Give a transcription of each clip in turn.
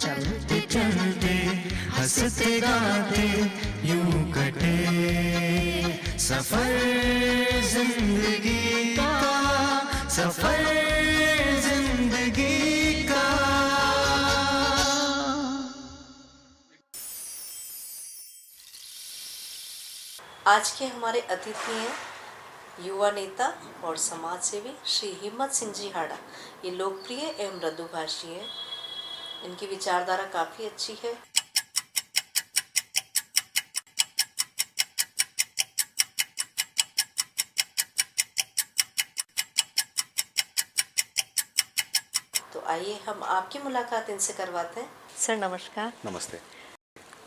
चलते चलते हंसते गाते यूं कटे सफर जिंदगी का, सफर जिंदगी का। आज के हमारे अतिथि हैं युवा नेता और समाज सेवी श्री हिम्मत सिंह जी हाड़ा। ये लोकप्रिय एवं मृदुभाषी हैं। इनकी विचारधारा काफ़ी अच्छी है। तो आइए हम आपकी मुलाकात इनसे करवाते हैं। सर नमस्कार। नमस्ते।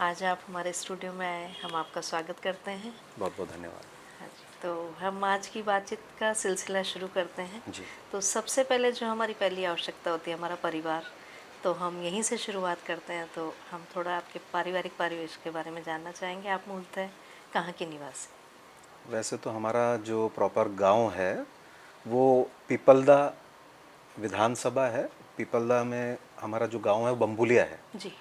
आज आप हमारे स्टूडियो में आए, हम आपका स्वागत करते हैं। बहुत बहुत धन्यवाद। हाँ जी, तो हम आज की बातचीत का सिलसिला शुरू करते हैं जी। तो सबसे पहले जो हमारी पहली आवश्यकता होती है हमारा परिवार, तो हम यहीं से शुरुआत करते हैं। तो हम थोड़ा आपके पारिवारिक परिवेश के बारे में जानना चाहेंगे। आप मूलतः कहाँ के निवासी? वैसे तो हमारा जो प्रॉपर गांव है वो पीपलदा विधानसभा है। पीपलदा में हमारा जो गांव है वो बम्बुलिया है जी।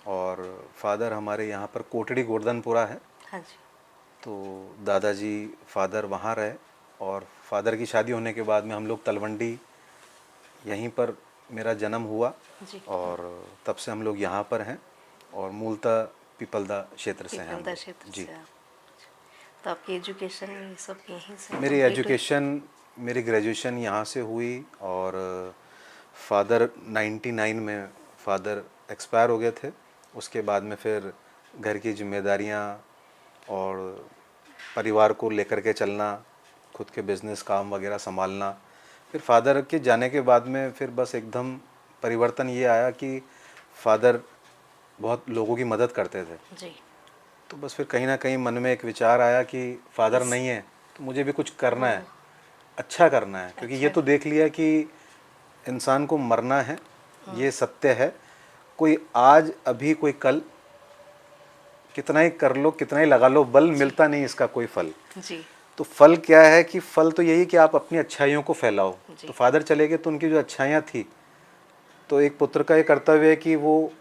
और फादर हमारे यहाँ पर कोटड़ी गोवर्धनपुरा है। हाँ जी। तो दादाजी फादर वहाँ रहे और फादर की शादी होने के बाद में हम लोग तलवंडी, यहीं पर मेरा जन्म हुआ जी। और तब से हम लोग यहाँ पर हैं और मूलतः पीपलदा क्षेत्र से हैं हम पीपलदा लोग। क्षेत्र जी। से आप। तो आपकी एजुकेशन ये सब यहीं से मेरी complete हुई? एजुकेशन, मेरी ग्रेजुएशन यहाँ से हुई और फादर 99 में फादर एक्सपायर हो गए थे। उसके बाद में फिर घर की जिम्मेदारियाँ और परिवार को लेकर के चलना, खुद के बिज़नेस काम वगैरह संभालना, फिर फादर के जाने के बाद में फिर बस एकदम परिवर्तन ये आया कि फादर बहुत लोगों की मदद करते थे। जी। तो बस फिर कहीं ना कहीं मन में एक विचार आया कि फादर नहीं है तो मुझे भी कुछ करना है, अच्छा करना है, क्योंकि ये तो देख लिया कि इंसान को मरना है, ये सत्य है। कोई आज अभी कोई कल, कितना ही कर लो कितना ही लगा लो, बल मिलता नहीं इसका कोई फल। जी। तो फल क्या है कि फल तो यही कि आप अपनी अच्छाइयों को फैलाओ। तो फादर चले गए तो उनकी जो अच्छाइयाँ थी, तो एक पुत्र का ये कर्तव्य है कि वो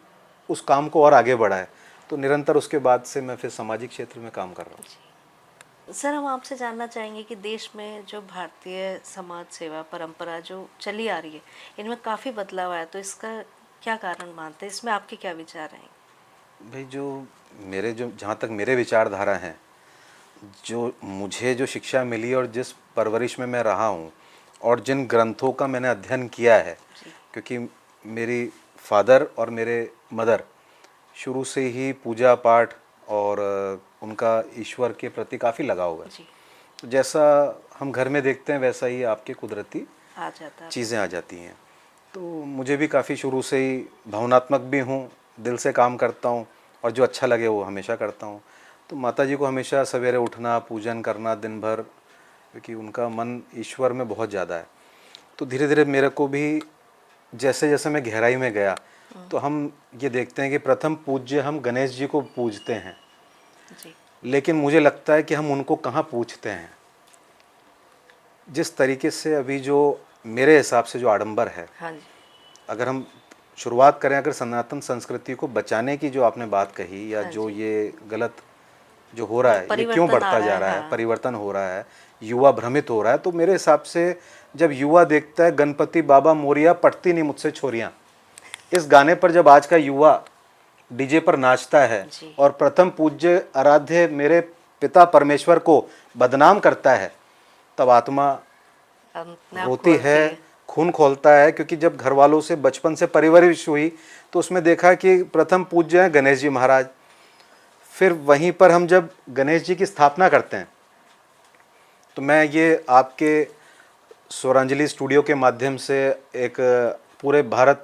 उस काम को और आगे बढ़ाए। तो निरंतर उसके बाद से मैं फिर सामाजिक क्षेत्र में काम कर रहा हूँ। सर हम आपसे जानना चाहेंगे कि देश में जो भारतीय समाज सेवा परंपरा जो चली आ रही है, इनमें काफ़ी बदलाव आया, तो इसका क्या कारण मानते हैं? इसमें आपके क्या विचार हैं? भाई जो जहाँ तक मेरे विचारधारा हैं, जो मुझे जो शिक्षा मिली और जिस परवरिश में मैं रहा हूँ और जिन ग्रंथों का मैंने अध्ययन किया है, क्योंकि मेरी फादर और मेरे मदर शुरू से ही पूजा पाठ और उनका ईश्वर के प्रति काफ़ी लगाव है। तो जैसा हम घर में देखते हैं वैसा ही आपके कुदरती चीज़ें आ जाती हैं। तो मुझे भी काफ़ी शुरू से ही भावनात्मक भी हूँ, दिल से काम करता हूँ और जो अच्छा लगे वो हमेशा करता हूँ। तो माता जी को हमेशा सवेरे उठना, पूजन करना दिन भर, क्योंकि उनका मन ईश्वर में बहुत ज़्यादा है। तो धीरे धीरे मेरे को भी जैसे जैसे मैं गहराई में गया तो हम ये देखते हैं कि प्रथम पूज्य हम गणेश जी को पूजते हैं जी। लेकिन मुझे लगता है कि हम उनको कहाँ पूजते हैं। जिस तरीके से अभी जो मेरे हिसाब से जो आडंबर है, हाँ जी। अगर हम शुरुआत करें, अगर सनातन संस्कृति को बचाने की जो आपने बात कही, या जो ये गलत जो हो रहा है, ये क्यों बढ़ता जा रहा है, परिवर्तन हो रहा है, युवा भ्रमित हो रहा है, तो मेरे हिसाब से जब युवा देखता है गणपति बाबा मोरिया पटती नहीं मुझसे छोरियां, इस गाने पर जब आज का युवा डीजे पर नाचता है और प्रथम पूज्य आराध्य मेरे पिता परमेश्वर को बदनाम करता है, तब आत्मा रोती है, खून खोलता है। क्योंकि जब घर वालों से बचपन से परवरिश हुई तो उसमें देखा कि प्रथम पूज्य हैं गणेश जी महाराज। फिर वहीं पर हम जब गणेश जी की स्थापना करते हैं तो मैं ये आपके स्वरांजलि स्टूडियो के माध्यम से एक पूरे भारत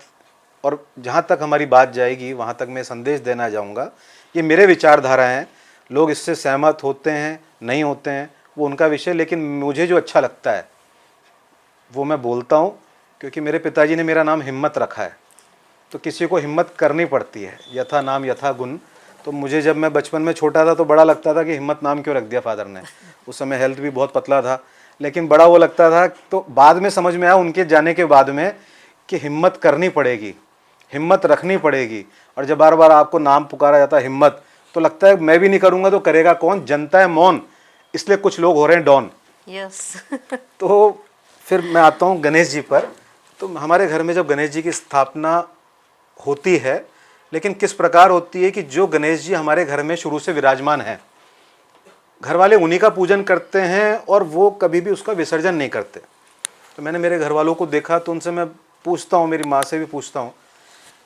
और जहाँ तक हमारी बात जाएगी वहाँ तक मैं संदेश देना चाहूँगा। ये मेरे विचारधारा हैं, लोग इससे सहमत होते हैं नहीं होते हैं वो उनका विषय, लेकिन मुझे जो अच्छा लगता है वो मैं बोलता हूँ। क्योंकि मेरे पिताजी ने मेरा नाम हिम्मत रखा है, तो किसी को हिम्मत करनी पड़ती है, यथा नाम यथा गुण। तो मुझे जब मैं बचपन में छोटा था तो बड़ा लगता था कि हिम्मत नाम क्यों रख दिया फादर ने। उस समय हेल्थ भी बहुत पतला था, लेकिन बड़ा वो लगता था। तो बाद में समझ में आया उनके जाने के बाद में कि हिम्मत करनी पड़ेगी हिम्मत रखनी पड़ेगी। और जब बार बार आपको नाम पुकारा जाता है हिम्मत, तो लगता है मैं भी नहीं करूँगा तो करेगा कौन, जनता है मौन, इसलिए कुछ लोग हो रहे हैं डॉन। यस। तो फिर मैं आता हूँ गणेश जी पर। तो हमारे घर में जब गणेश जी की स्थापना होती है, लेकिन किस प्रकार होती है कि जो गणेश जी हमारे घर में शुरू से विराजमान है, घर वाले उन्हीं का पूजन करते हैं और वो कभी भी उसका विसर्जन नहीं करते। तो मैंने मेरे घर वालों को देखा तो उनसे मैं पूछता हूँ, मेरी माँ से भी पूछता हूँ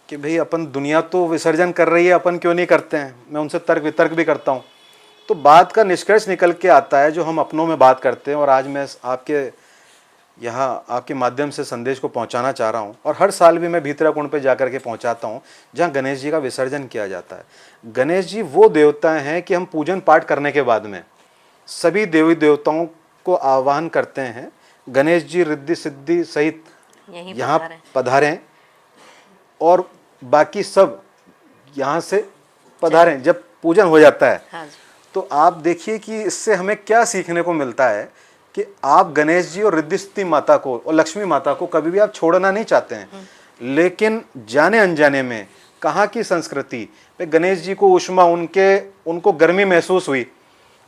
कि भाई अपन दुनिया तो विसर्जन कर रही है, अपन क्यों नहीं करते हैं। मैं उनसे तर्क वितर्क भी करता हूँ, तो बात का निष्कर्ष निकल के आता है जो हम अपनों में बात करते हैं। और आज मैं आपके यहाँ आपके माध्यम से संदेश को पहुँचाना चाह रहा हूँ। और हर साल भी मैं भीतरा कुंड पे जाकर के पहुँचाता हूँ जहाँ गणेश जी का विसर्जन किया जाता है। गणेश जी वो देवता हैं कि हम पूजन पाठ करने के बाद में सभी देवी देवताओं को आह्वान करते हैं, गणेश जी रिद्धि सिद्धि सहित यहाँ पधारें और बाकी सब यहाँ से पधारें। जब पूजन हो जाता है, हाँ जी। तो आप देखिए कि इससे हमें क्या सीखने को मिलता है कि आप गणेश जी और रिद्धि सिद्धि माता को और लक्ष्मी माता को कभी भी आप छोड़ना नहीं चाहते हैं, लेकिन जाने अनजाने में कहाँ की संस्कृति पे गणेश जी को उष्मा, उनको गर्मी महसूस हुई।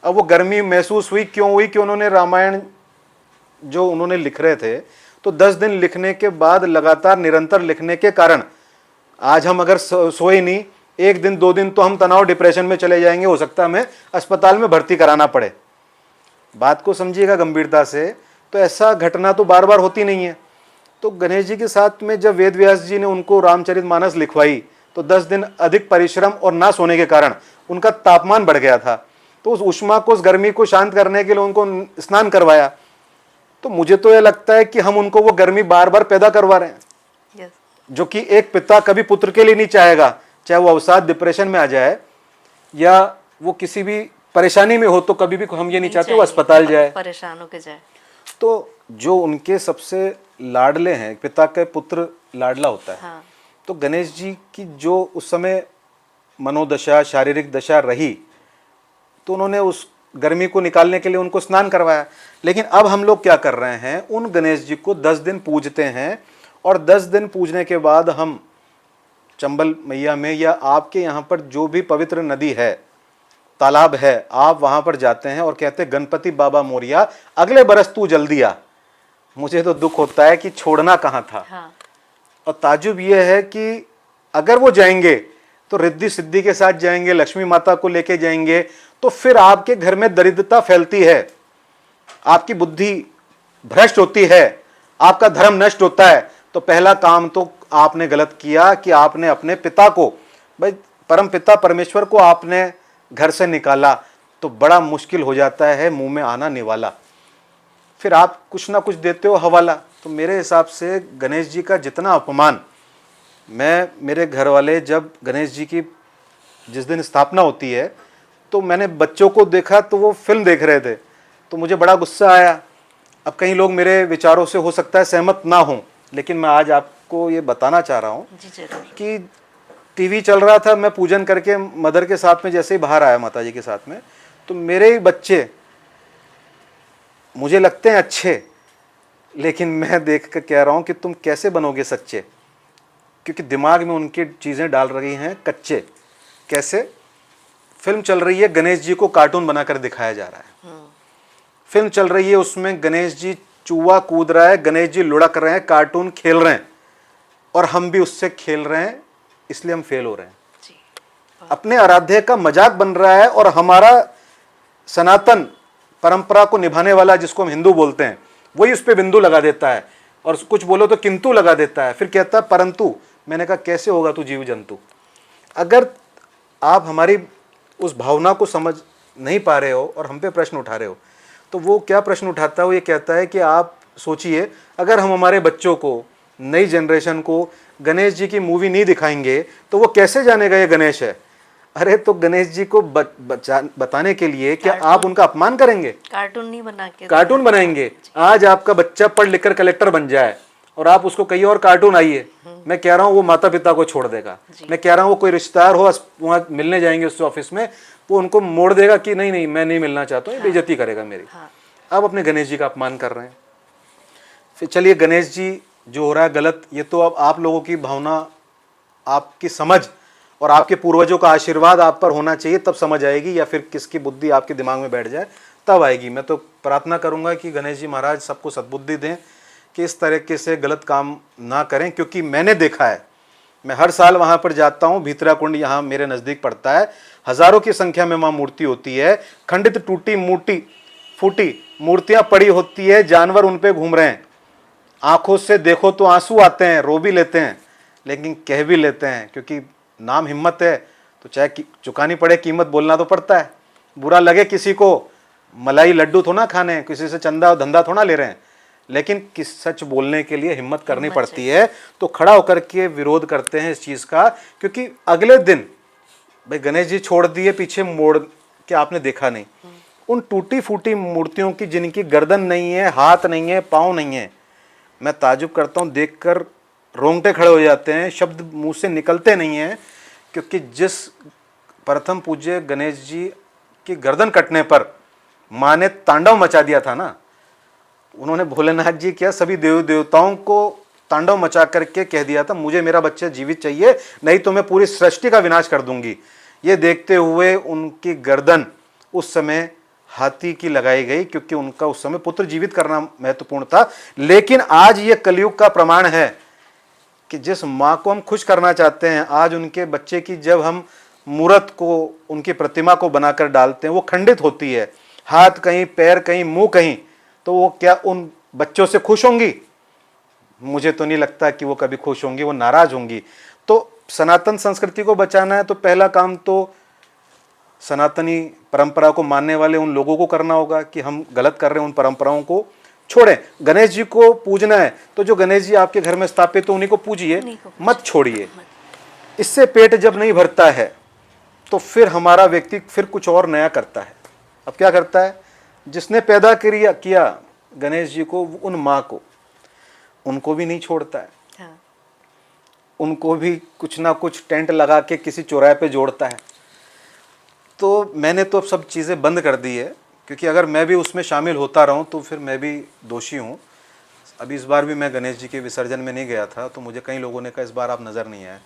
अब वो गर्मी महसूस हुई क्यों हुई कि उन्होंने रामायण जो उन्होंने लिख रहे थे, तो 10 दिन लिखने के बाद लगातार निरंतर लिखने के कारण आज हम अगर सोए नहीं, 1 दिन 2 दिन तो हम तनाव डिप्रेशन में चले जाएंगे, हो सकता है हमें अस्पताल में भर्ती कराना पड़े। बात को समझिएगा गंभीरता से, तो ऐसा घटना तो बार बार होती नहीं है। तो गणेश जी के साथ में जब वेद व्यास जी ने उनको रामचरितमानस लिखवाई, तो 10 दिन अधिक परिश्रम और ना सोने के कारण उनका तापमान बढ़ गया था। तो उस उष्मा को, उस गर्मी को शांत करने के लिए उनको स्नान करवाया। तो मुझे तो यह लगता है कि हम उनको वो गर्मी बार बार पैदा करवा रहे हैं, यस। जो कि एक पिता कभी पुत्र के लिए नहीं चाहेगा, चाहे वो अवसाद डिप्रेशन में आ जाए या वो किसी भी परेशानी में हो, तो कभी भी हम ये नहीं चाहते वो अस्पताल जाए, परेशान होके जाए। तो जो उनके सबसे लाडले हैं, पिता के पुत्र लाडला होता है। हाँ। तो गणेश जी की जो उस समय मनोदशा, शारीरिक दशा रही, तो उन्होंने उस गर्मी को निकालने के लिए उनको स्नान करवाया। लेकिन अब हम लोग क्या कर रहे हैं, उन गणेश जी को 10 दिन पूजते हैं और 10 दिन पूजने के बाद हम चंबल मैया में या आपके यहाँ पर जो भी पवित्र नदी है, तालाब है, आप वहाँ पर जाते हैं और कहते हैं गणपति बाबा मोरिया अगले बरस तू जल्दी आ। मुझे तो दुख होता है कि छोड़ना कहाँ था। हाँ। और ताजुब यह है कि अगर वो जाएंगे तो रिद्धि सिद्धि के साथ जाएंगे, लक्ष्मी माता को लेके जाएंगे, तो फिर आपके घर में दरिद्रता फैलती है, आपकी बुद्धि भ्रष्ट होती है, आपका धर्म नष्ट होता है। तो पहला काम तो आपने गलत किया कि आपने अपने पिता को, भाई परम पिता परमेश्वर को आपने घर से निकाला, तो बड़ा मुश्किल हो जाता है मुंह में आना निवाला। फिर आप कुछ ना कुछ देते हो हवाला। तो मेरे हिसाब से गणेश जी का जितना अपमान, मेरे घर वाले जब गणेश जी की जिस दिन स्थापना होती है, तो मैंने बच्चों को देखा तो वो फिल्म देख रहे थे, तो मुझे बड़ा गुस्सा आया। अब कई लोग मेरे विचारों से हो सकता है सहमत ना हों, लेकिन मैं आज आपको ये बताना चाह रहा हूँ कि टीवी चल रहा था, मैं पूजन करके मदर के साथ में जैसे ही बाहर आया माता जी के साथ में, तो मेरे ही बच्चे मुझे लगते हैं अच्छे, लेकिन मैं देख कर कह रहा हूँ कि तुम कैसे बनोगे सच्चे, क्योंकि दिमाग में उनकी चीज़ें डाल रही हैं कच्चे। कैसे? फिल्म चल रही है, गणेश जी को कार्टून बनाकर दिखाया जा रहा है। फिल्म चल रही है, उसमें गणेश जी चूहा कूद रहा है, गणेश जी लुढ़क रहे हैं, कार्टून खेल रहे हैं, और हम भी उससे खेल रहे हैं, इसलिए हम फेल हो रहे हैं। अपने आराध्य का मजाक बन रहा है, और हमारा सनातन परंपरा को निभाने वाला, जिसको हम हिंदू बोलते हैं, वही उस पर बिंदु लगा देता है, और कुछ बोलो तो किंतु लगा देता है, फिर कहता है परंतु। मैंने कहा कैसे होगा तू जीव जंतु? अगर आप हमारी उस भावना को समझ नहीं पा रहे हो और हम पे प्रश्न उठा रहे हो, तो वो क्या प्रश्न उठाता है? वो ये कहता है कि आप सोचिए, अगर हम हमारे बच्चों को, नई जनरेशन को गणेश जी की मूवी नहीं दिखाएंगे तो वो कैसे जानेगा ये गणेश है? अरे तो गणेश जी को बताने के लिए क्या आप उनका अपमान करेंगे? कार्टून नहीं बना के कार्टून बनाएंगे। आज आपका बच्चा पढ़ लिख कर कलेक्टर बन जाए और आप उसको कहिए और कार्टून आइए, मैं कह रहा हूँ वो माता पिता को छोड़ देगा। मैं कह रहा हूँ वो कोई रिश्तेदार हो, वहाँ मिलने जाएंगे उस ऑफिस में, वो उनको मोड़ देगा कि नहीं नहीं मैं नहीं मिलना चाहता हूँ, बेइज्जती करेगा मेरी। आप अपने गणेश जी का अपमान कर रहे हैं। फिर चलिए, गणेश जी जो हो रहा है गलत, ये तो अब आप लोगों की भावना आपकी समझ और आपके पूर्वजों का आशीर्वाद आप पर होना चाहिए, तब समझ आएगी, या फिर किसकी बुद्धि आपके दिमाग में बैठ जाए तब आएगी। मैं तो प्रार्थना करूंगा कि गणेश जी महाराज सबको सद्बुद्धि दें कि इस तरीके से गलत काम ना करें, क्योंकि मैंने देखा है, मैं हर साल वहाँ पर जाता हूँ। भीतरा कुंड यहाँ मेरे नज़दीक पड़ता है, हज़ारों की संख्या में वहाँ मूर्ति होती है, खंडित टूटी मूर्ति फूटी मूर्तियाँ पड़ी होती है, जानवर उन पे घूम रहे हैं। आंखों से देखो तो आंसू आते हैं, रो भी लेते हैं, लेकिन कह भी लेते हैं, क्योंकि नाम हिम्मत है तो चाहे चुकानी पड़े कीमत, बोलना तो पड़ता है। बुरा लगे किसी को, मलाई लड्डू थोड़ा खाने, किसी से चंदा और धंधा थोड़ा ले रहे हैं, लेकिन किस सच बोलने के लिए हिम्मत करनी पड़ती है। तो खड़ा होकर के विरोध करते हैं इस चीज़ का, क्योंकि अगले दिन भाई गणेश जी छोड़ दिए, पीछे मोड़ के आपने देखा नहीं। उन टूटी फूटी मूर्तियों की जिनकी गर्दन नहीं है, हाथ नहीं है, पाँव नहीं है, मैं ताजुब करता हूँ, देखकर रोंगटे खड़े हो जाते हैं, शब्द मुंह से निकलते नहीं हैं। क्योंकि जिस प्रथम पूज्य गणेश जी की गर्दन कटने पर माँ ने तांडव मचा दिया था ना, उन्होंने भोलेनाथ जी क्या सभी देव देवताओं को तांडव मचा करके कह दिया था, मुझे मेरा बच्चा जीवित चाहिए, नहीं तो मैं पूरी सृष्टि का विनाश कर दूंगी। ये देखते हुए उनकी गर्दन उस समय हाथी की लगाई गई, क्योंकि उनका उस समय पुत्र जीवित करना महत्वपूर्ण था। लेकिन आज ये कलयुग का प्रमाण है कि जिस माँ को हम खुश करना चाहते हैं, आज उनके बच्चे की जब हम मूर्त को, उनकी प्रतिमा को बनाकर डालते हैं, वो खंडित होती है, हाथ कहीं, पैर कहीं, मुंह कहीं, तो वो क्या उन बच्चों से खुश होंगी? मुझे तो नहीं लगता कि वो कभी खुश होंगी, वो नाराज होंगी। तो सनातन संस्कृति को बचाना है तो पहला काम तो सनातनी परंपरा को मानने वाले उन लोगों को करना होगा कि हम गलत कर रहे हैं, उन परंपराओं को छोड़ें। गणेश जी को पूजना है तो जो गणेश जी आपके घर में स्थापित तो उन्हीं को पूजिए, मत छोड़िए। इससे पेट जब नहीं भरता है तो फिर हमारा व्यक्ति फिर कुछ और नया करता है। अब क्या करता है? जिसने पैदा किया गणेश जी को, उन माँ को, उनको भी नहीं छोड़ता है। हाँ। उनको भी कुछ ना कुछ टेंट लगा के किसी चौराहे पे जोड़ता है। तो मैंने तो अब सब चीज़ें बंद कर दी है, क्योंकि अगर मैं भी उसमें शामिल होता रहूं तो फिर मैं भी दोषी हूं। अभी इस बार भी मैं गणेश जी के विसर्जन में नहीं गया था, तो मुझे कई लोगों ने कहा इस बार आप नज़र नहीं आए।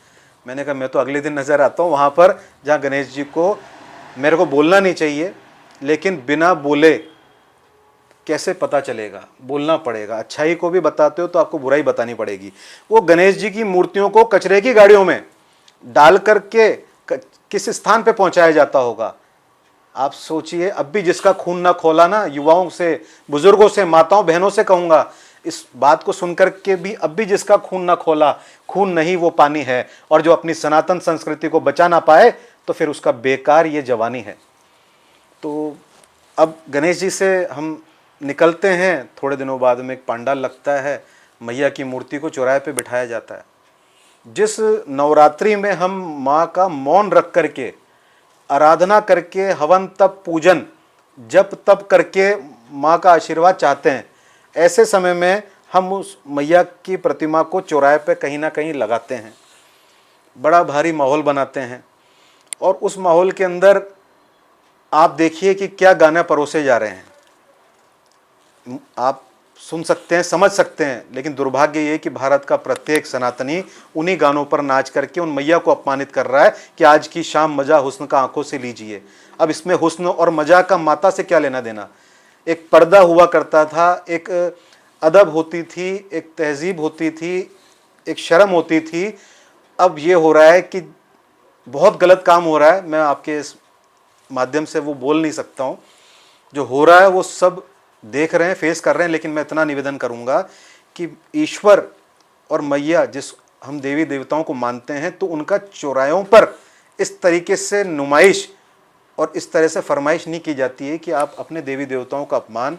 मैंने कहा मैं तो अगले दिन नज़र आता हूं वहाँ पर जहाँ गणेश जी को मेरे को बोलना नहीं चाहिए, लेकिन बिना बोले कैसे पता चलेगा? बोलना पड़ेगा। अच्छाई को भी बताते हो तो आपको बुराई बतानी पड़ेगी। वो गणेश जी की मूर्तियों को कचरे की गाड़ियों में डाल करके किस स्थान पे पहुंचाया जाता होगा? आप सोचिए। अब भी जिसका खून ना खोला ना, युवाओं से, बुजुर्गों से, माताओं बहनों से कहूंगा, इस बात को सुनकर के भी अब भी जिसका खून ना खोला, खून नहीं वो पानी है। और जो अपनी सनातन संस्कृति को बचा ना पाए तो फिर उसका बेकार ये जवानी है। तो अब गणेश जी से हम निकलते हैं, थोड़े दिनों बाद में एक पंडाल लगता है, मैया की मूर्ति को चौराहे पे बिठाया जाता है। जिस नवरात्रि में हम माँ का मौन रख करके, आराधना करके, हवन तप पूजन जप तप करके माँ का आशीर्वाद चाहते हैं, ऐसे समय में हम उस मैया की प्रतिमा को चौराहे पे कहीं ना कहीं लगाते हैं, बड़ा भारी माहौल बनाते हैं। और उस माहौल के अंदर आप देखिए कि क्या गाने परोसे जा रहे हैं। आप सुन सकते हैं, समझ सकते हैं, लेकिन दुर्भाग्य ये कि भारत का प्रत्येक सनातनी उन्हीं गानों पर नाच करके उन मैया को अपमानित कर रहा है कि आज की शाम मजा हुस्न का आंखों से लीजिए। अब इसमें हुस्न और मजा का माता से क्या लेना देना? एक पर्दा हुआ करता था, एक अदब होती थी, एक तहजीब होती थी, एक शर्म होती थी। अब ये हो रहा है कि बहुत गलत काम हो रहा है। मैं आपके इस माध्यम से वो बोल नहीं सकता हूँ। जो हो रहा है वो सब देख रहे हैं, फेस कर रहे हैं। लेकिन मैं इतना निवेदन करूंगा कि ईश्वर और मैया, जिस हम देवी देवताओं को मानते हैं, तो उनका चौराहों पर इस तरीके से नुमाइश और इस तरह से फरमाइश नहीं की जाती है कि आप अपने देवी देवताओं का अपमान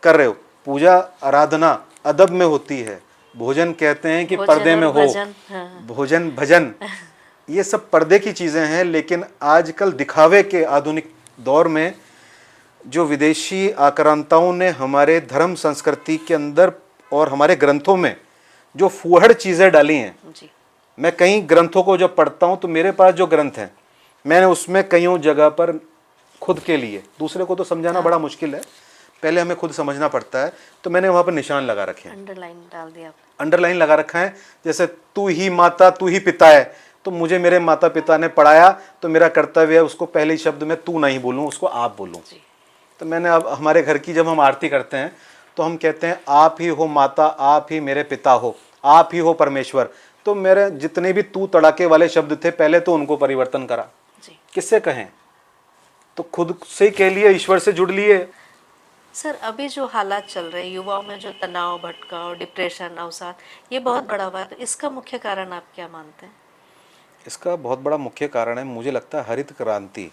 कर रहे हो। पूजा आराधना अदब में होती है। भोजन कहते हैं कि पर्दे में हो, भोजन भजन, ये सब पर्दे की चीज़ें हैं। लेकिन आजकल दिखावे के आधुनिक दौर में जो विदेशी आक्रांताओं ने हमारे धर्म संस्कृति के अंदर और हमारे ग्रंथों में जो फूहड़ चीज़ें डाली हैं जी। मैं कई ग्रंथों को जब पढ़ता हूँ तो मेरे पास जो ग्रंथ हैं, मैंने उसमें कईयों जगह पर खुद के लिए, दूसरे को तो समझाना बड़ा मुश्किल है, पहले हमें खुद समझना पड़ता है, तो मैंने वहाँ पर निशान लगा रखे हैं, अंडरलाइन डाल दिया। अंडरलाइन लगा रखा है, जैसे तू ही माता तू ही पिता है, तो मुझे मेरे माता पिता ने पढ़ाया तो मेरा कर्तव्य है उसको पहले शब्द में तू नहीं बोलूं, उसको आप बोलूं। तो मैंने अब हमारे घर की जब हम आरती करते हैं तो हम कहते हैं आप ही हो माता, आप ही मेरे पिता हो, आप ही हो परमेश्वर। तो मेरे जितने भी तू तड़ाके वाले शब्द थे पहले तो उनको परिवर्तन करा। किससे कहें, तो खुद से कह लिए, ईश्वर से जुड़ लिए। सर अभी जो हालात चल रहे हैं युवाओं में, जो तनाव, भटकाव, डिप्रेशन, अवसाद, ये बहुत बढ़ा हुआ है, तो इसका मुख्य कारण आप क्या मानते हैं? इसका बहुत बड़ा मुख्य कारण है, मुझे लगता है हरित क्रांति।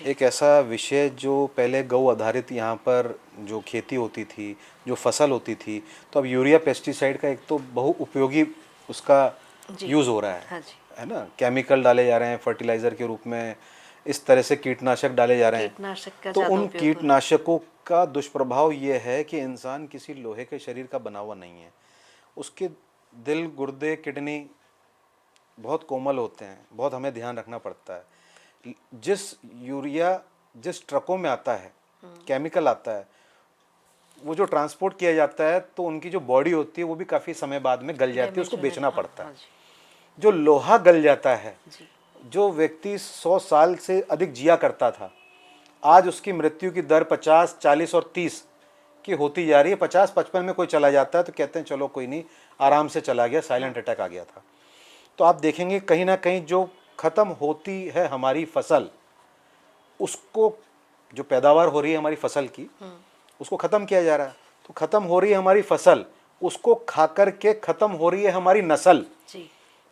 एक ऐसा विषय जो पहले गौ आधारित यहाँ पर जो खेती होती थी, जो फसल होती थी, तो अब यूरिया पेस्टिसाइड का एक तो बहु उपयोगी उसका यूज़ हो रहा है। हाँ जी। है ना, केमिकल डाले जा रहे हैं फर्टिलाइज़र के रूप में, इस तरह से कीटनाशक डाले जा रहे हैं। कीटनाशक का तो ज़्यादा उन उपयोग हो रहा है। कीटनाशकों का दुष्प्रभाव ये है कि इंसान किसी लोहे के शरीर का बना हुआ नहीं है। उसके दिल, गुर्दे, किडनी बहुत कोमल होते हैं, बहुत हमें ध्यान रखना पड़ता है। जिस यूरिया जिस ट्रकों में आता है, केमिकल आता है, वो जो ट्रांसपोर्ट किया जाता है तो उनकी जो बॉडी होती है वो भी काफ़ी समय बाद में गल जाती है, उसको बेचना पड़ता है। जो लोहा गल जाता है, जो व्यक्ति 100 साल से अधिक जिया करता था, आज उसकी मृत्यु की दर 50, 40 और 30 की होती जा रही है। 50-55 में कोई चला जाता है तो कहते हैं चलो कोई नहीं, आराम से चला गया, साइलेंट अटैक आ गया था। तो आप देखेंगे कहीं ना कहीं जो ख़त्म होती है हमारी फसल, उसको जो पैदावार हो रही है हमारी फसल की, उसको ख़त्म किया जा रहा है। तो ख़त्म हो रही है हमारी फसल, उसको खा कर के ख़त्म हो रही है हमारी नस्ल।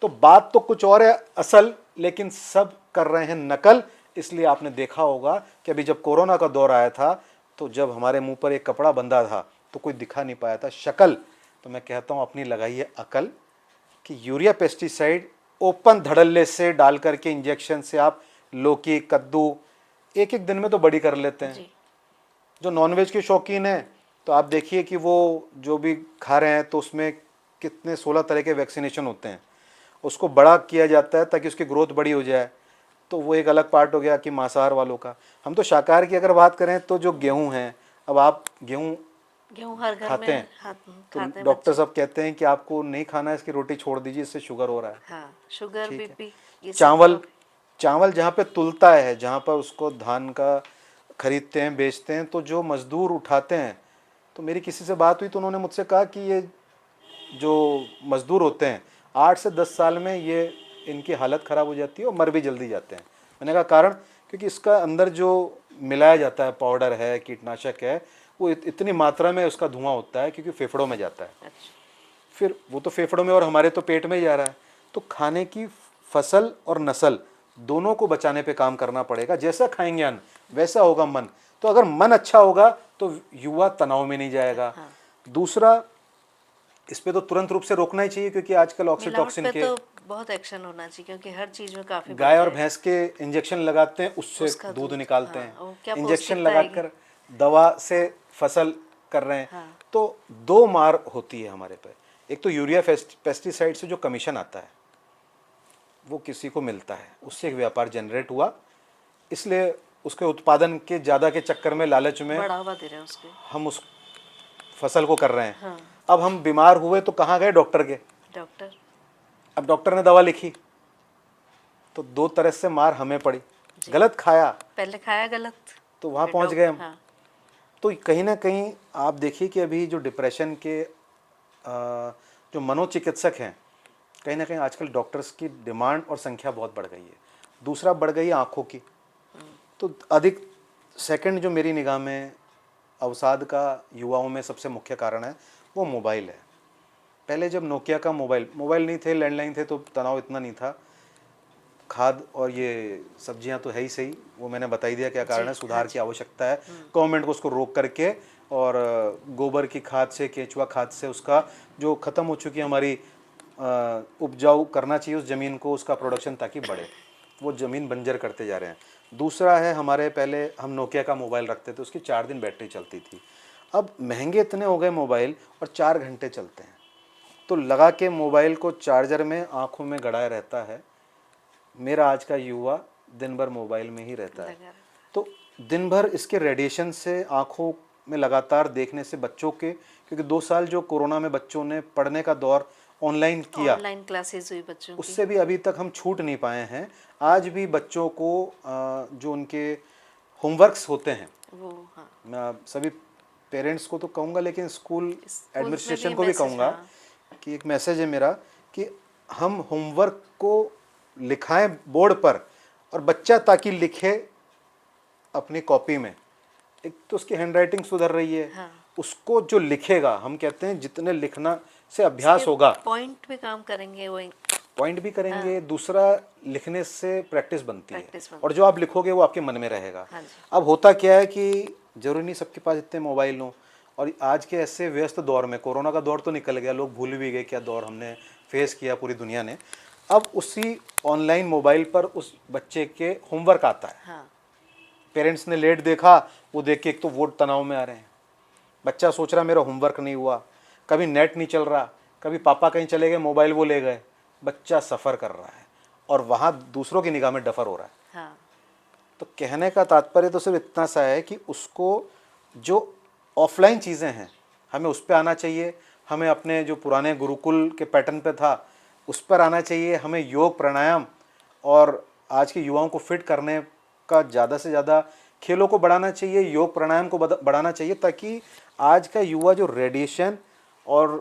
तो बात तो कुछ और है असल, लेकिन सब कर रहे हैं नकल। इसलिए आपने देखा होगा कि अभी जब कोरोना का दौर आया था तो जब हमारे मुंह पर एक कपड़ा बंधा था तो कोई दिखा नहीं पाया था शक्ल। तो मैं कहता हूँ अपनी लगाइए अकल कि यूरिया पेस्टिसाइड ओपन धड़ल्ले से डाल करके इंजेक्शन से आप लौकी, कद्दू एक एक दिन में तो बड़ी कर लेते हैं। जो नॉनवेज के शौकीन हैं तो आप देखिए कि वो जो भी खा रहे हैं तो उसमें कितने 16 तरह के वैक्सीनेशन होते हैं, उसको बड़ा किया जाता है ताकि उसकी ग्रोथ बड़ी हो जाए। तो वो एक अलग पार्ट हो गया कि मांसाहार वालों का। हम तो शाकाहार की अगर बात करें तो जो गेहूं है, अब आप गेहूं हर घर खाते में हैं खाते तो हैं डॉक्टर बच्चे। साहब कहते हैं कि आपको नहीं खाना है, इसकी रोटी छोड़ दीजिए, इससे शुगर हो रहा है। हाँ, शुगर, बीपी, ये सब चावल, तो- चावल जहाँ पे तुलता है, जहाँ पर उसको धान का खरीदते हैं, बेचते हैं, तो जो मजदूर उठाते हैं, तो मेरी किसी से बात हुई तो उन्होंने मुझसे कहा कि ये जो मजदूर होते हैं 8 से 10 साल में ये इनकी हालत ख़राब हो जाती है और मर भी जल्दी जाते हैं। मैंने कहा कारण, क्योंकि इसका अंदर जो मिलाया जाता है, पाउडर है, कीटनाशक है, वो इतनी मात्रा में उसका धुआं होता है क्योंकि फेफड़ों में जाता है। फिर वो तो फेफड़ों में और हमारे तो पेट में ही जा रहा है। तो खाने की फसल और नस्ल दोनों को बचाने पे काम करना पड़ेगा। जैसा खाएंगे अन्न वैसा होगा मन। तो अगर मन अच्छा होगा तो युवा तनाव में नहीं जाएगा। दूसरा, इस पे तो तुरंत रूप से रोकना ही चाहिए क्योंकि आजकल ऑक्सीटॉक्सिन के तो बहुत एक्शन होना चाहिए क्योंकि हर चीज में काफी गाय और भैंस के इंजेक्शन लगाते हैं, उससे दूध निकालते हैं, इंजेक्शन लगाकर दवा से फसल कर रहे हैं। तो दो मार होती है हमारे पे। एक तो यूरिया पेस्टिसाइड से जो कमीशन आता है वो किसी को मिलता है, उससे एक व्यापार जनरेट हुआ, इसलिए उसके उत्पादन के ज़्यादा के चक्कर में, लालच में बढ़ावा दे रहे हैं उसको, हम उस फसल को कर रहे हैं। अब हम बीमार हुए तो कहाँ गए? डॉक्टर के। अब डॉक्टर ने दवा लिखी तो दो तरह से मार हमें पड़ी। गलत खाया, पहले खाया गलत, तो वहाँ पहुँच गए हम। तो कहीं ना कहीं आप देखिए कि अभी जो डिप्रेशन के जो मनोचिकित्सक हैं, कहीं ना कहीं आजकल डॉक्टर्स की डिमांड और संख्या बहुत बढ़ गई है। दूसरा बढ़ गई है आँखों की। तो अधिक सेकंड जो मेरी निगाह में अवसाद का युवाओं में सबसे मुख्य कारण है वो मोबाइल है। पहले जब नोकिया का मोबाइल नहीं थे, लैंडलाइन थे, तो तनाव इतना नहीं था। खाद और ये सब्जियां तो है ही सही, वो मैंने बता ही दिया क्या कारण है। सुधार की आवश्यकता है, गवर्नमेंट को उसको रोक करके, और गोबर की खाद से, केंचुआ खाद से उसका जो ख़त्म हो चुकी हमारी उपजाऊ करना चाहिए उस ज़मीन को, उसका प्रोडक्शन ताकि बढ़े। वो ज़मीन बंजर करते जा रहे हैं। दूसरा है, हमारे पहले हम नोकिया का मोबाइल रखते थे, उसकी 4 दिन बैटरी चलती थी। अब महंगे इतने हो गए मोबाइल और 4 घंटे चलते हैं। तो लगा के मोबाइल को चार्जर में आँखों में गड़ाए रहता है। मेरा आज का युवा दिन भर मोबाइल में ही रहता है। तो दिन भर इसके रेडिएशन से आँखों में लगातार देखने से बच्चों के, क्योंकि 2 साल जो कोरोना में बच्चों ने पढ़ने का दौर ऑनलाइन किया, ऑनलाइन क्लासेस हुई बच्चों की, उससे भी अभी तक हम छूट नहीं पाए हैं। आज भी बच्चों को जो उनके होमवर्क्स होते हैं, वो हाँ मैं सभी पेरेंट्स को तो कहूँगा, लेकिन स्कूल स्कूल्स में एडमिनिस्ट्रेशन भी को भी मैसेज, कहूँगा हाँ कि एक मैसेज है मेरा कि हम होमवर्क को लिखाएं बोर्ड पर, और बच्चा ताकि लिखे अपनी कॉपी में, एक तो उसकी हैंडराइटिंग सुधर रही है, हाँ। उसको जो लिखेगा, हम कहते हैं जितने लिखना से अभ्यास होगा, पॉइंट भी काम करेंगे वो, पॉइंट भी करेंगे, दूसरा लिखने से प्रैक्टिस बनती है, प्रैक्टिस बनती और जो आप लिखोगे वो आपके मन में रहेगा। हाँ जी। अब होता क्या है कि जरूरी नहीं सबके पास इतने मोबाइल हों, और आज के ऐसे व्यस्त दौर में, कोरोना का दौर तो निकल गया, लोग भूल भी गए क्या दौर हमने फेस किया पूरी दुनिया ने। अब उसी ऑनलाइन मोबाइल पर उस बच्चे के होमवर्क आता है, हाँ पेरेंट्स ने लेट देखा, वो देख के एक तो वो तनाव में आ रहे हैं, बच्चा सोच रहा मेरा होमवर्क नहीं हुआ, कभी नेट नहीं चल रहा, कभी पापा कहीं चले गए मोबाइल वो ले गए, बच्चा सफ़र कर रहा है और वहाँ दूसरों की निगाह में डफर हो रहा है। हाँ तो कहने का तात्पर्य तो सिर्फ इतना सा है कि उसको जो ऑफलाइन चीज़ें हैं हमें उस पर आना चाहिए, हमें अपने जो पुराने गुरुकुल के पैटर्न पे था उस पर आना चाहिए, हमें योग प्राणायाम और आज के युवाओं को फिट करने का ज़्यादा से ज़्यादा खेलों को बढ़ाना चाहिए, योग प्राणायाम को बढ़ाना चाहिए, ताकि आज का युवा जो रेडिएशन और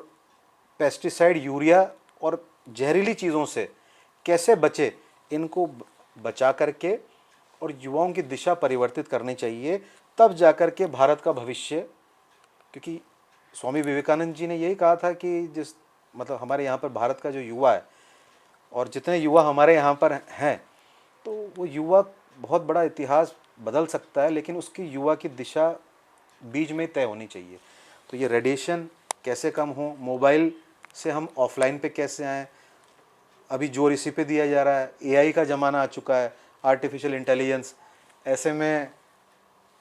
पेस्टिसाइड, यूरिया और जहरीली चीज़ों से कैसे बचे, इनको बचा करके और युवाओं की दिशा परिवर्तित करनी चाहिए, तब जाकर के भारत का भविष्य। क्योंकि स्वामी विवेकानंद जी ने यही कहा था कि जिस मतलब हमारे यहाँ पर भारत का जो युवा है और जितने युवा हमारे यहाँ पर हैं, तो वो युवा बहुत बड़ा इतिहास बदल सकता है, लेकिन उसकी युवा की दिशा बीज में तय होनी चाहिए। तो ये रेडिएशन कैसे कम हो, मोबाइल से हम ऑफलाइन पे कैसे आएँ, अभी जोर इसी पे दिया जा रहा है, एआई का ज़माना आ चुका है, आर्टिफिशियल इंटेलिजेंस, ऐसे में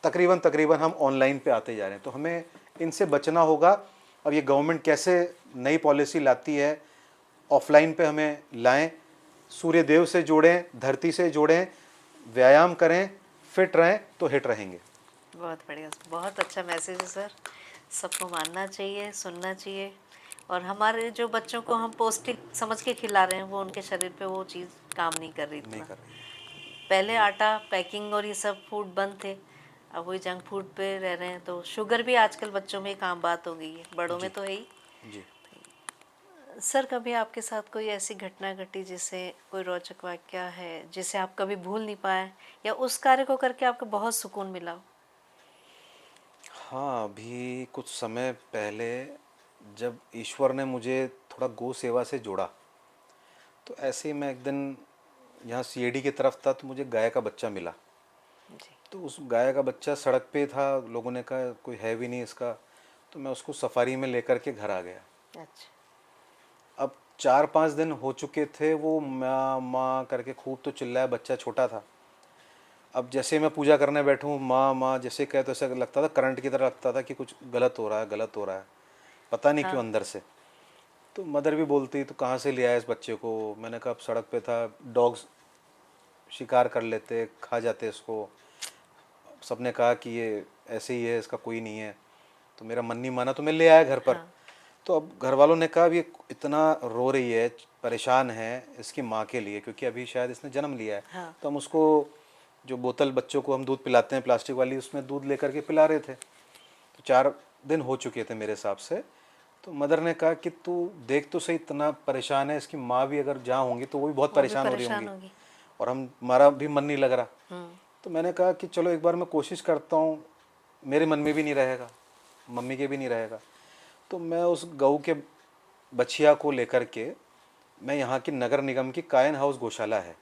तकरीबन हम ऑनलाइन पे आते जा रहे हैं, तो हमें इनसे बचना होगा। अब ये गवर्नमेंट कैसे नई पॉलिसी लाती है, ऑफलाइन पे हमें लाएं, सूर्य देव से जोड़ें, धरती से जोड़ें, व्यायाम करें, फिट रहें तो हिट रहेंगे। बहुत बढ़िया, बहुत अच्छा मैसेज है सर, सबको मानना चाहिए, सुनना चाहिए, और हमारे जो बच्चों को हम पौष्टिक समझ के खिला रहे हैं वो उनके शरीर पे वो चीज़ काम नहीं कर रही नहीं इतना। कर रही। पहले आटा पैकिंग और ये सब फूड बंद थे, अब वही जंक फूड पे रह रहे हैं, तो शुगर भी आजकल बच्चों में एक आम बात हो गई है, बड़ों में तो है ही। जी। सर कभी आपके साथ कोई ऐसी घटना घटी जिससे कोई रोचक वाक्य है जिसे आप कभी भूल नहीं पाए, या उस कार्य को करके आपको बहुत सुकून मिला हो? हाँ, अभी कुछ समय पहले जब ईश्वर ने मुझे थोड़ा गौ सेवा से जोड़ा, तो ऐसे ही मैं एक दिन यहाँ सीएडी की तरफ था, तो मुझे गाय का बच्चा मिला। जी। तो उस गाय का बच्चा सड़क पे था, लोगों ने कहा कोई है भी नहीं इसका, तो मैं उसको सफारी में लेकर के घर आ गया। अच्छा। अब 4-5 दिन हो चुके थे, वो माँ माँ करके खूब तो चिल्लाया, बच्चा छोटा था। अब जैसे मैं पूजा करने बैठूँ, माँ माँ जैसे कहे, तो ऐसा लगता था करंट की तरह लगता था कि कुछ गलत हो रहा है, गलत हो रहा है, पता नहीं क्यों अंदर से। तो मदर भी बोलती तो कहाँ से ले आया इस बच्चे को। मैंने कहा अब सड़क पे था, डॉग्स शिकार कर लेते, खा जाते इसको। सबने कहा कि ये ऐसे ही है, इसका कोई नहीं है, तो मेरा मन नहीं माना, तो मैं ले आया घर पर। हाँ। तो अब घर वालों ने कहा अब ये इतना रो रही है, परेशान है इसकी माँ के लिए, क्योंकि अभी शायद इसने जन्म लिया है। हाँ। तो हम उसको जो बोतल बच्चों को हम दूध पिलाते हैं प्लास्टिक वाली, उसमें दूध लेकर के पिला रहे थे। तो 4 दिन हो चुके थे मेरे हिसाब से। तो मदर ने कहा कि तू देख तो सही, इतना परेशान है, इसकी माँ भी अगर जहाँ होंगी तो वो भी बहुत परेशान हो रही होंगी, और हमारा भी मन नहीं लग रहा। तो मैंने कहा कि चलो एक बार मैं कोशिश करता हूँ, मेरे मन में भी नहीं रहेगा, मम्मी के भी नहीं रहेगा। तो मैं उस गऊ के बछिया को लेकर के मैं यहाँ की नगर निगम की कायन हाउस गौशाला है,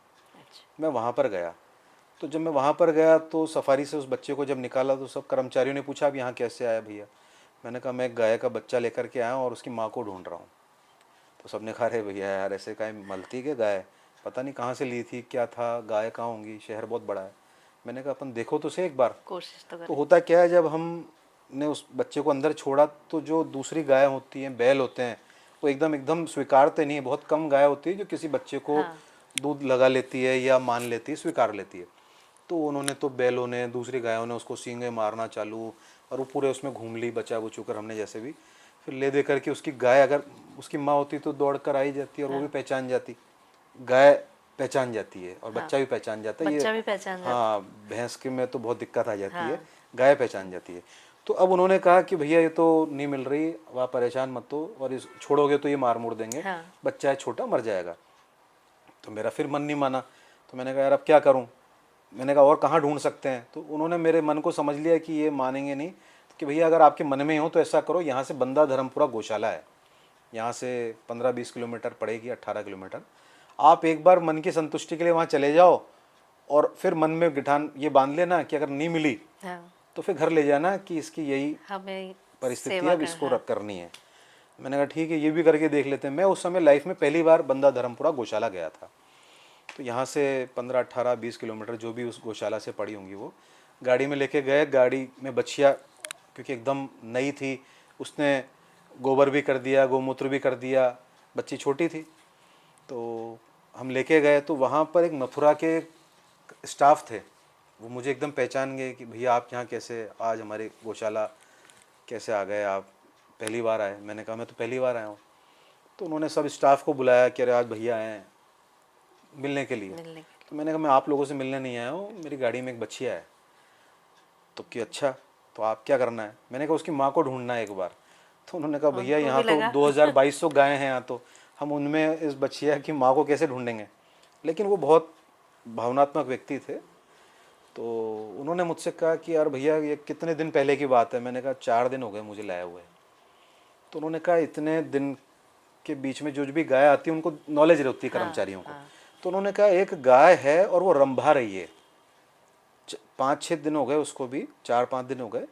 मैं वहाँ पर गया। तो जब मैं वहाँ पर गया तो सफारी से उस बच्चे को जब निकाला, तो सब कर्मचारियों ने पूछा अब यहाँ कैसे आया भैया। मैंने कहा मैं एक गाय का बच्चा लेकर के आया हूँ और उसकी माँ को ढूंढ रहा हूँ। तो सबने कहा अरे भैया यार ऐसे गाय मलती के गाय, पता नहीं कहाँ से ली थी, क्या था, गाय कहाँ होंगी, शहर बहुत बड़ा है। मैंने कहा अपन देखो तो सही एक बार, कोशिश तो तो होता क्या है जब हमने उस बच्चे को अंदर छोड़ा, तो जो दूसरी गाय होती हैं, बैल होते हैं, वो एकदम स्वीकारते नहीं है। बहुत कम गाय होती है जो किसी बच्चे को दूध लगा लेती है या मान लेती है, स्वीकार लेती है। तो उन्होंने तो बैलों ने, दूसरी गायों ने उसको सींगे मारना चालू, और वो पूरे उसमें घूम ली, बचा बुचू कर हमने जैसे भी, फिर ले दे करके उसकी गाय, अगर उसकी माँ होती तो दौड़ कर आई जाती और वो भी पहचान जाती, गाय पहचान जाती है और बच्चा भी पहचान जाता है। बच्चा भी पहचान जाता है। हाँ, भैंस के में तो बहुत दिक्कत आ जाती है, गाय पहचान जाती है। तो अब उन्होंने कहा कि भैया ये तो नहीं मिल रही, वह परेशान मत हो, और इस छोड़ोगे तो ये मार मुड़ देंगे, बच्चा है छोटा, मर जाएगा। तो मेरा फिर मन नहीं माना, तो मैंने कहा यार अब क्या करूं, मैंने कहा और कहाँ ढूंढ सकते हैं। तो उन्होंने मेरे मन को समझ लिया कि ये मानेंगे नहीं, कि भैया अगर आपके मन में ही हो तो ऐसा करो, यहाँ से बंदा धर्मपुरा गौशाला है, यहाँ से 15-20 किलोमीटर पड़ेगी, 18 किलोमीटर, आप एक बार मन की संतुष्टि के लिए वहाँ चले जाओ, और फिर मन में गिठान ये बांध लेना कि अगर नहीं मिली तो फिर घर ले जाना कि इसकी यही परिस्थिति है, अब इसको रख करनी है। मैंने कहा ठीक है, ये भी करके देख लेते हैं। मैं उस समय लाइफ में पहली बार बंदा धर्मपुरा गौशाला गया था। तो यहाँ से 15, 18, 20 किलोमीटर जो भी उस गौशाला से पड़ी होंगी, वो गाड़ी में लेके गए। गाड़ी में बछिया क्योंकि एकदम नई थी, उसने गोबर भी कर दिया, गोमूत्र भी कर दिया, बच्ची छोटी थी। तो हम लेके गए, तो वहाँ पर एक मथुरा के स्टाफ थे, वो मुझे एकदम पहचान गए कि भैया आप यहाँ कैसे, आज हमारे गौशाला कैसे आ गए, आप पहली बार आए। मैंने कहा मैं तो पहली बार आया हूँ। तो उन्होंने सब स्टाफ को बुलाया कि अरे आज भैया आए हैं मिलने के लिए। तो मैंने कहा मैं आप लोगों से मिलने नहीं आया हूँ, मेरी गाड़ी में एक बच्चिया है। तो कि अच्छा, तो आप क्या करना है? मैंने कहा उसकी माँ को ढूंढना है एक बार। तो उन्होंने कहा भैया यहाँ तो 2200 गायें हैं यहाँ, तो हम उनमें इस बच्चिया की माँ को कैसे ढूंढेंगे। लेकिन वो बहुत भावनात्मक व्यक्ति थे, तो उन्होंने मुझसे कहा कि यार भैया ये कितने दिन पहले की बात है? मैंने कहा 4 दिन हो गए मुझे लाए हुए। तो उन्होंने कहा इतने दिन के बीच में जो भी गाय आती है उनको नॉलेज रहती है कर्मचारियों को। तो उन्होंने कहा एक गाय है और वो रंभा रही है, 5-6 दिन हो गए उसको भी, 4-5 दिन हो गए,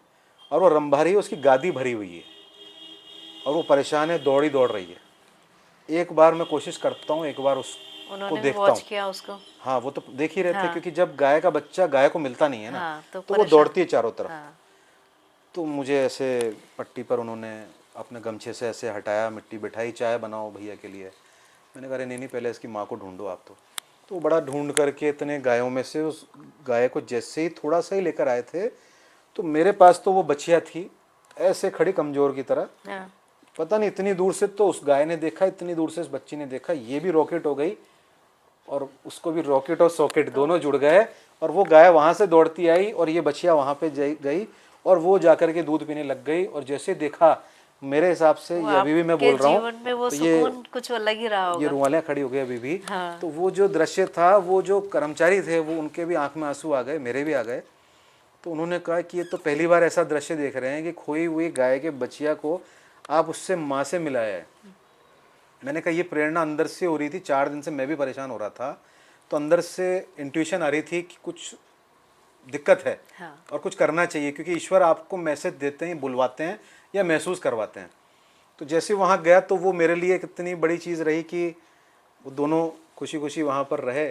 और वो रंभा रही है, उसकी गादी भरी हुई है और वो परेशान है, दौड़ रही है। एक बार मैं कोशिश करता हूँ, एक बार उसको देखता हूँ। उसको हाँ, वो तो देख ही रहे थे, क्योंकि जब गाय का बच्चा गाय को मिलता नहीं है ना, तो वो दौड़ती है चारों तरफ। तो मुझे ऐसे पट्टी पर उन्होंने अपने गमछे से ऐसे हटाया, मिट्टी बिठाई, चाय बनाओ भैया के लिए। मैंने कहा नहीं पहले इसकी माँ को ढूंढो आप। तो वो बड़ा ढूंढ करके इतने गायों में से उस गाय को जैसे ही थोड़ा सा ही लेकर आए थे, तो मेरे पास तो वो बछिया थी ऐसे खड़ी कमजोर की तरह। पता नहीं इतनी दूर से तो उस गाय ने देखा, इतनी दूर से इस बच्ची ने देखा, ये भी रॉकेट हो गई और उसको भी रॉकेट और सॉकेट दोनों जुड़ गए, और वो गाय वहां से दौड़ती आई और ये बछिया वहां पे गई और वो जाकर के दूध पीने लग गई। और जैसे देखा, मेरे हिसाब से ये अभी भी मैं बोल रहा हूँ, तो ये कुछ अलग ही रहा होगा, ये रुमालियाँ खड़ी हो गई अभी भी। तो वो जो दृश्य था, वो जो कर्मचारी थे वो उनके भी आंख में आंसू आ गए, मेरे भी आ गए। तो उन्होंने कहा कि ये तो पहली बार ऐसा दृश्य देख रहे हैं कि खोई हुई गाय के बच्चिया को आप उससे माँ से मिलाया है। मैंने कहा ये प्रेरणा अंदर से हो रही थी, 4 दिन से मैं भी परेशान हो रहा था, तो अंदर से इंट्यूशन आ रही थी कि कुछ दिक्कत है और कुछ करना चाहिए, क्योंकि ईश्वर आपको मैसेज देते हैं, बुलवाते हैं या महसूस करवाते हैं। तो जैसे वहाँ गया तो वो मेरे लिए कितनी बड़ी चीज़ रही कि वो दोनों खुशी खुशी वहाँ पर रहे।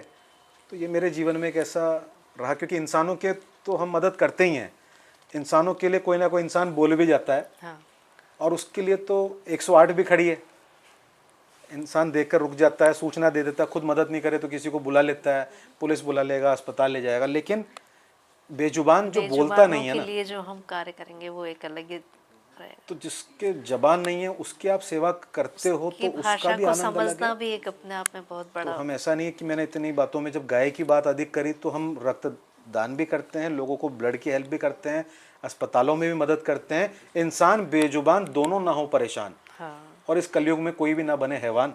तो ये मेरे जीवन में एक ऐसा रहा, क्योंकि इंसानों के तो हम मदद करते ही हैं, इंसानों के लिए कोई ना कोई इंसान बोल भी जाता है, और उसके लिए तो 108 भी खड़ी है। इंसान देखकर रुक जाता है, सूचना दे देता है, खुद मदद नहीं करे तो किसी को बुला लेता है, पुलिस बुला लेगा, अस्पताल ले जाएगा, लेकिन बेजुबान जो बोलता नहीं है ना, लिए जो हम कार्य करेंगे वो एक अलग ही। तो जिसके जबान नहीं है उसकी आप सेवा करते हो, तो उसका भी आनंद समझना भी एक अपने आप में बहुत बड़ा। तो हम ऐसा नहीं है कि मैंने इतनी बातों में जब गाय की बात अधिक करी, तो हम रक्तदान भी करते हैं, लोगों को ब्लड की हेल्प भी करते हैं, अस्पतालों में भी मदद करते हैं। इंसान बेजुबान दोनों ना हो परेशान, और इस कलयुग में कोई भी ना बने हैवान,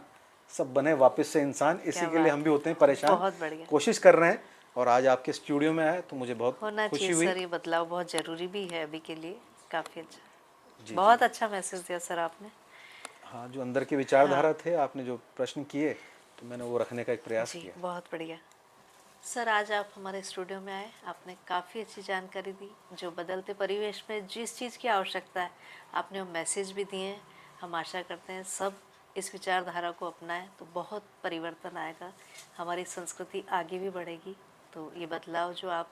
सब बने वापस से इंसान। इसी के लिए हम भी होते हैं परेशान, कोशिश कर रहे हैं। और आज आपके स्टूडियो में आए तो मुझे बहुत खुशी हुई। सर ये बदलाव बहुत जरूरी भी है अभी के लिए, काफी अच्छा, बहुत अच्छा मैसेज दिया सर आपने। हाँ, जो अंदर की विचारधारा थे, आपने जो प्रश्न किए, तो मैंने वो रखने का एक प्रयास किया। बहुत बढ़िया सर, आज आप हमारे स्टूडियो में आए, आपने काफ़ी अच्छी जानकारी दी। जो बदलते परिवेश में जिस चीज़ की आवश्यकता है आपने वो मैसेज भी दिए हैं। हम आशा करते हैं सब इस विचारधारा को अपनाएं तो बहुत परिवर्तन आएगा, हमारी संस्कृति आगे भी बढ़ेगी। तो ये बदलाव जो आप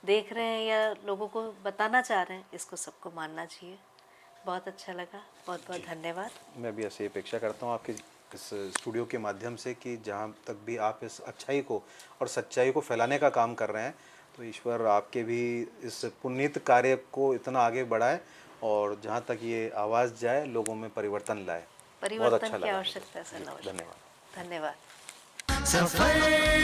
देख रहे हैं या लोगों को बताना चाह रहे हैं, इसको सबको मानना चाहिए। बहुत अच्छा लगा, बहुत बहुत धन्यवाद। मैं भी ऐसे अपेक्षा करता हूँ आपके इस स्टूडियो के माध्यम से कि जहाँ तक भी आप इस अच्छाई को और सच्चाई को फैलाने का काम कर रहे हैं, तो ईश्वर आपके भी इस पुनीत कार्य को इतना आगे बढ़ाए और जहाँ तक ये आवाज़ जाए लोगों में परिवर्तन लाए। बहुत अच्छा परिवर्तन की लगा। आवश्यकता है सर। जी, धन्यवाद। धन्यवाद। सफर